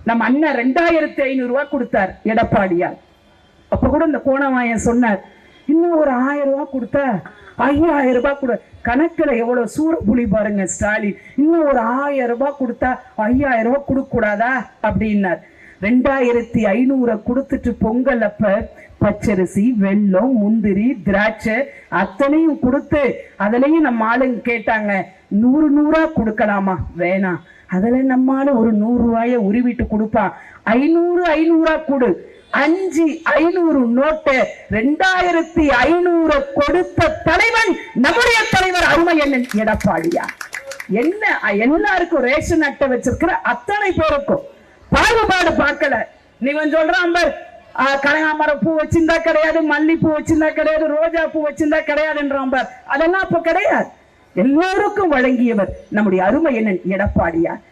நம்ம அண்ணன் 2500 ரூபாய் கொடுத்தார் எடப்பாடியார். அப்ப கூட இந்த கோணவாயன் சொன்னார், இன்னும் ஒரு 1000 ரூபாய் கொடுத்தா 5000 ரூபாய் கொடு. கணக்குல எவ்வளவு சூரப்புலி பாருங்க ஸ்டாலின். இன்னும் ஒரு 1000 ரூபாய் கொடுத்தா 5000 ரூபாய் கொடுக்க கூடாதா அப்படின்னார். 2500 கொடுத்துட்டு பொங்கல் அப்ப பச்சரிசி, வெல்லம், முந்திரி, திராட்சை அத்தனையும் கொடுத்து அதுலயும் நம்ம ஆளுங்க கேட்டாங்க 100 கொடுக்கலாமா? வேணாம், அதுல நம்மால ஒரு 100 ரூபாய உருவிட்டு கொடுப்பான். 500 கொடு. 500 நோட்டு 2500 கொடுத்த தலைவன் நம்முடைய தலைவர் அருமை அண்ணன் எடப்பாடியார். என்ன எல்லாருக்கும் ரேஷன் அட்டை வச்சிருக்கிற அத்தனை பேருக்கும் பாகுபாடு பார்க்கல. நீவன் சொல்றான் பார், கனகாமரம் பூ வச்சிருந்தா கிடையாது, மல்லிப்பூ வச்சிருந்தா கிடையாது, ரோஜா பூ வச்சிருந்தா கிடையாதுன்றான் பார். அதெல்லாம் அப்ப கிடையாது. எல்லோருக்கும் வழங்கியவர் நம்முடைய அருமை அண்ணன் எடப்பாடியார்.